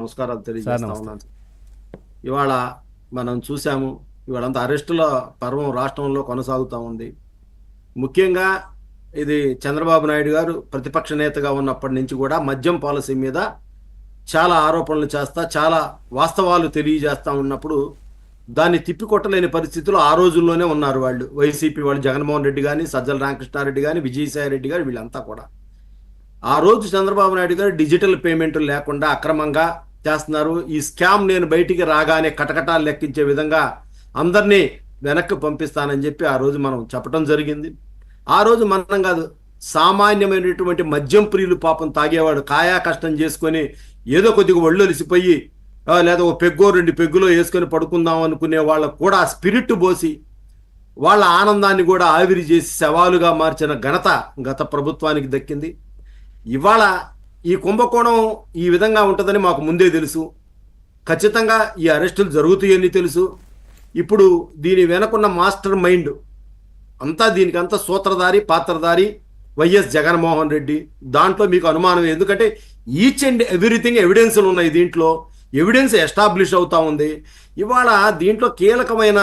నమస్కారాలు సార్ తెలియజేస్తా నమస్తే. ఉన్నాను. ఇవాళ మనం చూసాము, ఇవాళంతా అరెస్టుల పర్వం రాష్ట్రంలో కొనసాగుతూ ఉంది. ముఖ్యంగా ఇది చంద్రబాబు నాయుడు గారు ప్రతిపక్ష నేతగా ఉన్నప్పటి నుంచి కూడా మద్యం పాలసీ మీద చాలా ఆరోపణలు చేస్తా, చాలా వాస్తవాలు తెలియజేస్తా ఉన్నప్పుడు దాన్ని తిప్పికొట్టలేని పరిస్థితులు ఆ రోజుల్లోనే ఉన్నారు వాళ్ళు. వైసీపీ వాళ్ళు, జగన్మోహన్ రెడ్డి కానీ, సజ్జల రామకృష్ణారెడ్డి కానీ, విజయసాయి రెడ్డి గారు, వీళ్ళంతా కూడా ఆ రోజు చంద్రబాబు నాయుడు గారు డిజిటల్ పేమెంట్లు లేకుండా అక్రమంగా చేస్తున్నారు, ఈ స్కామ్ నేను బయటికి రాగానే కటకటాలు లెక్కించే విధంగా అందరినీ వెనక్కి పంపిస్తానని చెప్పి ఆ రోజు మనం చెప్పడం జరిగింది. ఆ రోజు మనం కాదు, సామాన్యమైనటువంటి మద్యం ప్రియులు పాపం తాగేవాడు కాయా కష్టం చేసుకొని ఏదో కొద్దిగా ఒళ్ళొలిసిపోయి లేదా ఓ పెగ్గో 2 పెగ్గులో వేసుకొని పడుకుందాం అనుకునే వాళ్ళకు కూడా స్పిరిట్ పోసి వాళ్ళ ఆనందాన్ని కూడా ఆవిరి చేసి సవాలుగా మార్చిన ఘనత గత ప్రభుత్వానికి దక్కింది. ఇవాళ ఈ కుంభకోణం ఈ విధంగా ఉంటుందని మాకు ముందే తెలుసు. ఖచ్చితంగా ఈ అరెస్టులు జరుగుతాయని తెలుసు. ఇప్పుడు దీని వెనకున్న మాస్టర్ మైండ్ అంతా, దీనికంతా సూత్రధారి, పాత్రధారి వైఎస్ జగన్మోహన్ రెడ్డి. దాంట్లో మీకు అనుమానం, ఎందుకంటే ఈచ్ అండ్ ఎవ్రీథింగ్ ఎవిడెన్స్లు ఉన్నాయి, దీంట్లో ఎవిడెన్స్ ఎస్టాబ్లిష్ అవుతా ఉంది. ఇవాళ దీంట్లో కీలకమైన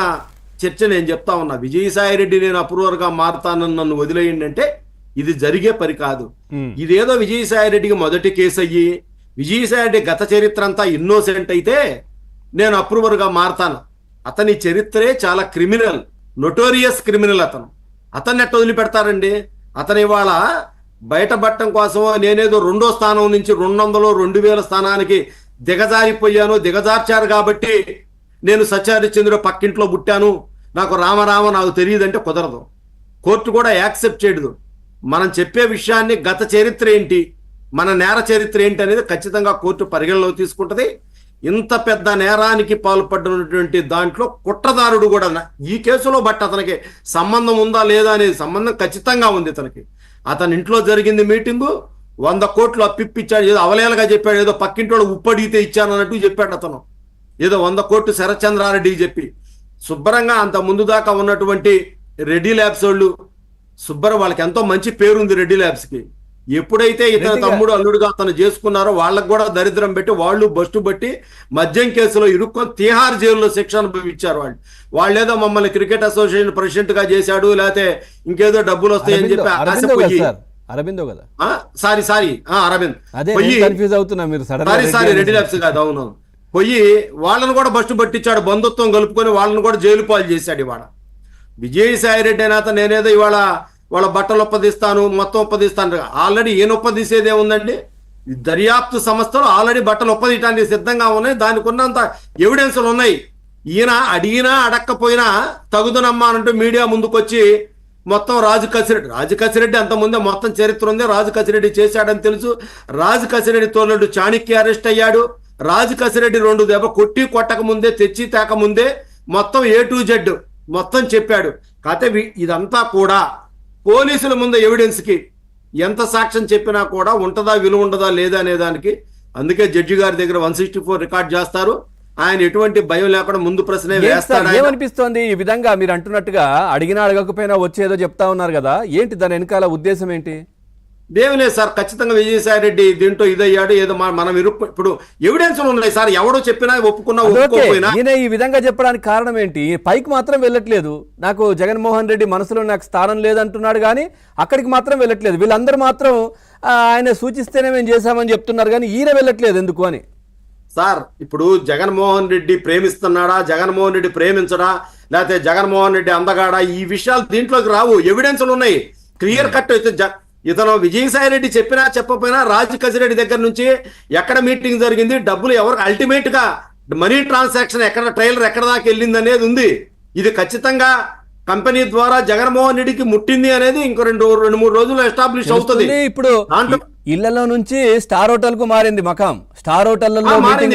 చర్చ నేను చెప్తా ఉన్నా. విజయసాయి రెడ్డి నేను అప్రూవర్గా మారుతానని నన్ను వదిలేయండి అంటే ఇది జరిగే పని కాదు. ఇదేదో విజయసాయి రెడ్డికి మొదటి కేసు అయ్యి విజయసాయి రెడ్డి గత చరిత్ర అంతా ఇన్నోసెంట్ అయితే నేను అప్రూవర్గా మారతాను. అతని చరిత్రే చాలా క్రిమినల్, నొటోరియస్ క్రిమినల్. అతన్ని ఎట్ట వదిలిపెడతారండి? అతను ఇవాళ బయటపడటం కోసం నేనేదో 2వ స్థానం నుంచి 200, 2000 స్థానానికి దిగజార్చారు కాబట్టి నేను సత్యహరిశ్చంద్రుడు పక్కింట్లో పుట్టాను, నాకు రామరామ నాకు తెలియదంటే కుదరదు. కోర్టు కూడా యాక్సెప్ట్ చేయదు. మనం చెప్పే విషయాన్ని గత చరిత్ర ఏంటి, మన నేర చరిత్ర ఏంటి అనేది ఖచ్చితంగా కోర్టు పరిగణలో తీసుకుంటుంది. ఇంత పెద్ద నేరానికి పాల్పడినటువంటి దాంట్లో కుట్రదారుడు కూడా ఈ కేసులో, బట్ అతనికి సంబంధం ఉందా లేదా అనేది సంబంధం ఖచ్చితంగా ఉంది. అతని ఇంట్లో జరిగింది మీటింగు, 100 కోట్లు అప్పిప్పించాడు, ఏదో అవలేలగా చెప్పాడు, ఏదో పక్కింటోడు ఉప్పడిగితే ఇచ్చాను అన్నట్టు చెప్పాడు అతను. ఏదో 100 కోట్లు శరత్చంద్రారెడ్డికి చెప్పి శుభ్రంగా అంత ముందు దాకా ఉన్నటువంటి రెడ్డి ల్యాబ్స్ వాళ్ళు వాళ్ళకి ఎంతో మంచి పేరుంది రెడ్డి ల్యాబ్స్కి. ఎప్పుడైతే ఇతని తమ్ముడు అల్లుడుగా అతను చేసుకున్నారో వాళ్ళకు కూడా దరిద్రం పెట్టి వాళ్ళు బస్టు బట్టి మద్యం కేసులో ఇరుక్కొని తీహార్ జైలులో శిక్ష అనుభవించారు. వాళ్ళేదో మమ్మల్ని క్రికెట్ అసోసియేషన్ ప్రెసిడెంట్ గా చేశాడు, లేకపోతే ఇంకేదో డబ్బులు వస్తాయని చెప్పి ఆశపోయి అరబిందో కదా, సారీ అరవింద్ రెడ్డి ల్యాబ్స్ కాదు, అవును, పోయి వాళ్ళను కూడా బస్టు పట్టించాడు, బంధుత్వం కలుపుకొని వాళ్ళని కూడా జైలు పాలు చేశాడు. ఇవాళ విజయసాయి రెడ్డి అనేత నేనేదో ఇవాళ వాళ్ళ బట్టలు ఒప్పదిస్తాను, మొత్తం ఒప్పదిస్తాను. ఆల్రెడీ ఏం ఒప్పదీసేది ఏముందండి? దర్యాప్తు సంస్థలు ఆల్రెడీ బట్టలు ఒప్పదీయటానికి సిద్ధంగా ఉన్నాయి, దానికి ఉన్నంత ఎవిడెన్స్లు ఉన్నాయి. ఈయన అడిగినా అడక్కపోయినా తగుదనమ్మానంటూ మీడియా ముందుకొచ్చి మొత్తం రాజు కసిరెడ్డి అంతకుముందే మొత్తం చరిత్ర ఉంది, రాజు కసిరెడ్డి చేశాడని తెలుసు. రాజు కసిరెడ్డి తోలుడు చాణక్య అరెస్ట్ అయ్యాడు. రాజు కసిరెడ్డి 2 దెబ్బ కొట్టక ముందే, తెచ్చి తేక ముందే మొత్తం A to Z మొత్తం చెప్పాడు. కాకపోతే ఇదంతా కూడా పోలీసుల ముందు ఎవిడెన్స్కి ఎంత సాక్ష్యం చెప్పినా కూడా ఉంటుందా, విలువ ఉండదా లేదా అనే దానికి. అందుకే జడ్జి గారి దగ్గర 164 రికార్డ్ చేస్తారు. ఆయన ఎటువంటి భయం లేకుండా ముందు ప్రశ్నే వేస్తాడు. ఏమనిపిస్తోంది ఈ విధంగా మీరు అంటున్నట్టుగా అడిగినా అడగకపోయినా వచ్చేదో చెప్తా ఉన్నారు కదా, ఏంటి దాని వెనకాల ఉద్దేశం ఏంటి? దేవిలే సార్, ఖచ్చితంగా విజయసాయి రెడ్డి దీంట్లో ఇదయ్యాడు, ఏదో మనం ఇప్పుడు ఎవిడెన్స్లు ఉన్నాయి సార్, ఎవడో చెప్పినా ఒప్పుకున్నా ఒప్పుకోకపోయినా. ఈయన ఈ విధంగా చెప్పడానికి కారణం ఏంటి? పైకి మాత్రం వెళ్ళట్లేదు, నాకు జగన్మోహన్ రెడ్డి మనసులో నాకు స్థానం లేదంటున్నాడు కానీ అక్కడికి మాత్రం వెళ్ళట్లేదు. వీళ్ళందరూ మాత్రం ఆయన సూచిస్తేనే మేము చేశామని చెప్తున్నారు కానీ ఈయన వెళ్ళట్లేదు ఎందుకు అని. సార్, ఇప్పుడు జగన్మోహన్ రెడ్డి ప్రేమిస్తున్నాడా, జగన్మోహన్ రెడ్డి ప్రేమించడా, లేకపోతే జగన్మోహన్ రెడ్డి అందగాడా, ఈ విషయాలు దీంట్లోకి రావు. ఎవిడెన్స్లు ఉన్నాయి క్లియర్ కట్. ఇతను విజయసాయి రెడ్డి చెప్పినా చెప్పకపోయినా రాజు కసిరెడ్డి దగ్గర నుంచి ఎక్కడ మీటింగ్ జరిగింది, డబ్బులు ఎవరు, అల్టిమేట్ గా మనీ ట్రాన్సాక్షన్ ఎక్కడ, ట్రైలర్ ఎక్కడ దాకా వెళ్ళింది అనేది ఉంది. ఇది ఖచ్చితంగా కంపెనీ ద్వారా జగన్మోహన్ రెడ్డికి ముట్టింది అనేది ఇంకో 2-3 రోజుల్లో ఎస్టాబ్లిష్ అవుతుంది. ఇప్పుడు ఇళ్లలో నుంచి స్టార్ హోటల్ కు మారింది మకాం. స్టార్ హోటల్లో